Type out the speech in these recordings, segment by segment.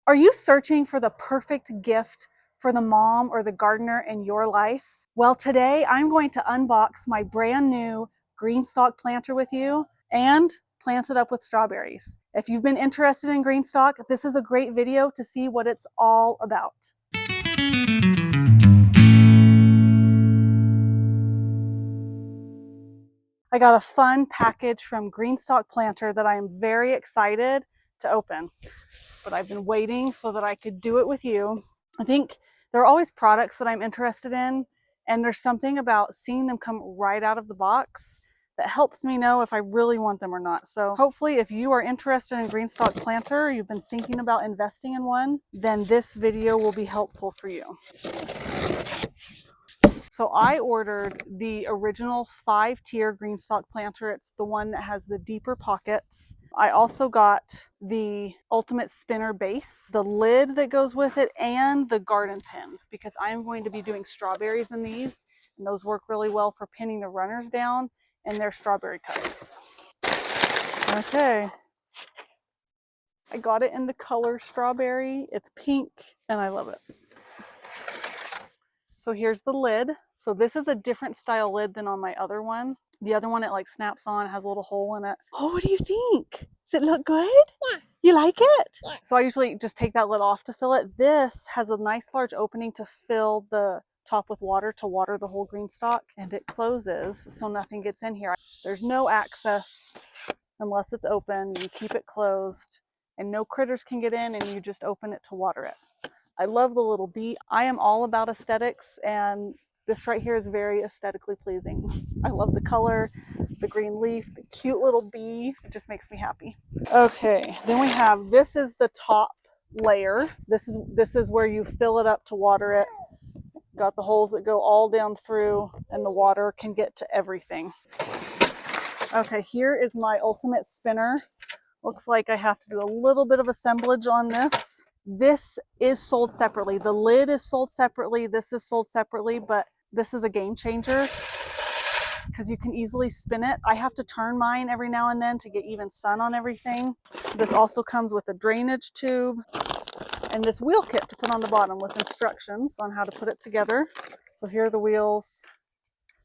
Are you searching for the perfect gift for the mom or the gardener in your life? Well, today I'm going to unbox my brand new Greenstalk planter with you and plant it up with strawberries. If you've been interested in Greenstalk, this is a great video to see what it's all about. I got a fun package from Greenstalk Planter that I am very excited to open, but I've been waiting so that I could do it with you. I think there are always products that I'm interested in, and there's something about seeing them come right out of the box that helps me know if I really want them or not. So hopefully if you are interested in Greenstalk Planter, you've been thinking about investing in one, then this video will be helpful for you. So I ordered the original 5-tier Greenstalk planter. It's the one that has the deeper pockets. I also got the ultimate spinner base, the lid that goes with it, and the garden pins, because I'm going to be doing strawberries in these, and those work really well for pinning the runners down in their strawberry cups. Okay. I got it in the color strawberry. It's pink, and I love it. So here's the lid. So this is a different style lid than on my other one. The other one, it like snaps on, has a little hole in it. Oh, what do you think? Does it look good? Yeah. You like it? Yeah. So I usually just take that lid off to fill it. This has a nice large opening to fill the top with water, to water the whole Greenstalk, and it closes so nothing gets in here. There's no access unless it's open. You keep it closed and no critters can get in, and you just open it to water it. I love the little bee. I am all about aesthetics, and this right here is very aesthetically pleasing. I love the color, the green leaf, the cute little bee. It just makes me happy. Okay, then we have, this is the top layer. This is where you fill it up to water it. Got the holes that go all down through, and the water can get to everything. Okay, here is my ultimate spinner. Looks like I have to do a little bit of assemblage on this. This is sold separately. The lid is sold separately. This is sold separately, but this is a game changer because you can easily spin it. I have to turn mine every now and then to get even sun on everything. This also comes with a drainage tube and this wheel kit to put on the bottom with instructions on how to put it together. So here are the wheels.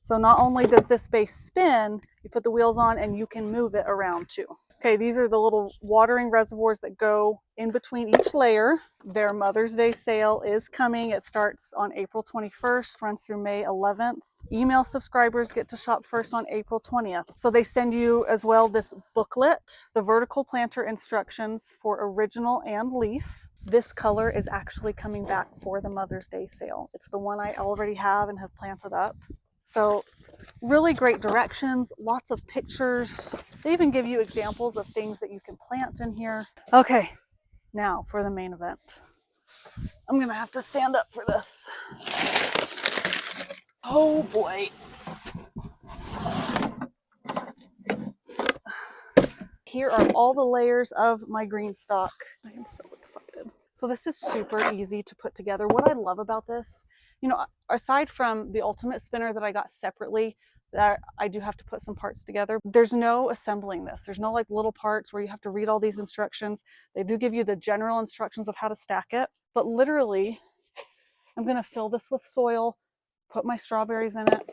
So not only does this base spin, you put the wheels on and you can move it around too. Okay, these are the little watering reservoirs that go in between each layer. Their Mother's Day sale is coming. It starts on April 21st, runs through May 11th. Email subscribers get to shop first on April 20th. So they send you as well this booklet, the vertical planter instructions for original and leaf. This color is actually coming back for the Mother's Day sale. It's the one I already have and have planted up. So really great directions, lots of pictures. They even give you examples of things that you can plant in here. Okay, now for the main event. I'm gonna have to stand up for this. Oh boy. Here are all the layers of my Greenstalk. I am so excited. So this is super easy to put together. What I love about this, you know, aside from the ultimate spinner that I got separately, that I do have to put some parts together, there's no assembling this. There's no like little parts where you have to read all these instructions. They do give you the general instructions of how to stack it, but literally I'm gonna fill this with soil, put my strawberries in it,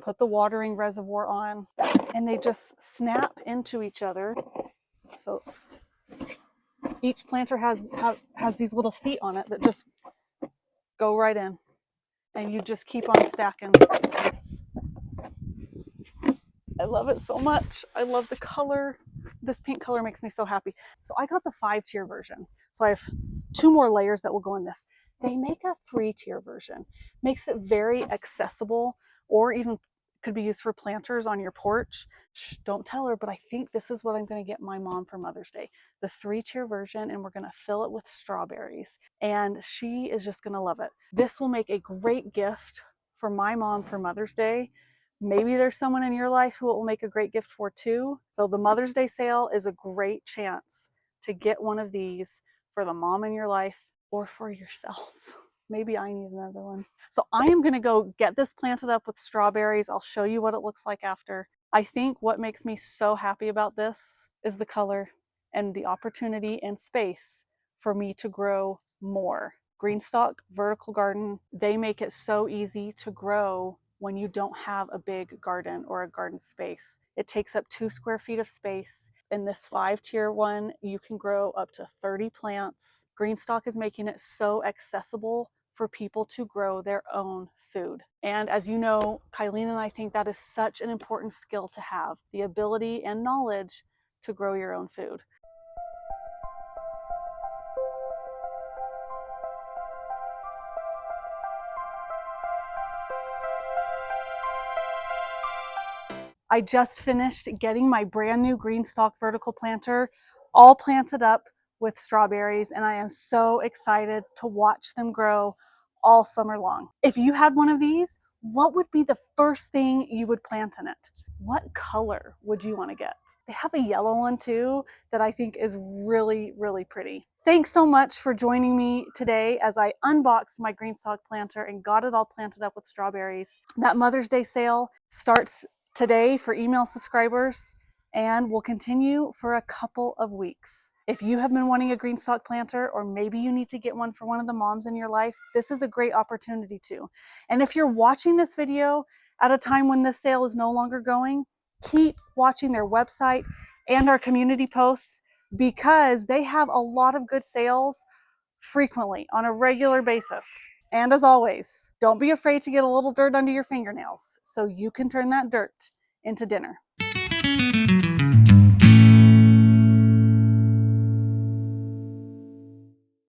put the watering reservoir on, and they just snap into each other. So each planter has these little feet on it that just go right in, and you just keep on stacking. I love it so much. I love the color. This pink color makes me so happy. So I got the 5-tier version. So I have 2 more layers that will go in this. They make a 3-tier version. Makes it very accessible, or even could be used for planters on your porch. Shh, don't tell her, but I think this is what I'm going to get my mom for Mother's Day. The 3-tier version, and we're going to fill it with strawberries. And she is just going to love it. This will make a great gift for my mom for Mother's Day. Maybe there's someone in your life who it will make a great gift for too. So the Mother's Day sale is a great chance to get one of these for the mom in your life or for yourself. Maybe I need another one. So I am going to go get this planted up with strawberries. I'll show you what it looks like after. I think what makes me so happy about this is the color and the opportunity and space for me to grow more. Greenstalk Vertical Garden, they make it so easy to grow when you don't have a big garden or a garden space. It takes up 2 square feet of space. In this 5-tier one, you can grow up to 30 plants. Greenstalk is making it so accessible for people to grow their own food. And as you know, Kylene and I think that is such an important skill to have, the ability and knowledge to grow your own food. I just finished getting my brand new Greenstalk vertical planter all planted up with strawberries, and I am so excited to watch them grow all summer long. If you had one of these, what would be the first thing you would plant in it? What color would you want to get? They have a yellow one too that I think is really, really pretty. Thanks so much for joining me today as I unboxed my Greenstalk planter and got it all planted up with strawberries. That Mother's Day sale starts today for email subscribers and will continue for a couple of weeks. If you have been wanting a Greenstalk planter, or maybe you need to get one for one of the moms in your life, this is a great opportunity too. And if you're watching this video at a time when this sale is no longer going, keep watching their website and our community posts, because they have a lot of good sales frequently on a regular basis. And as always, don't be afraid to get a little dirt under your fingernails so you can turn that dirt into dinner.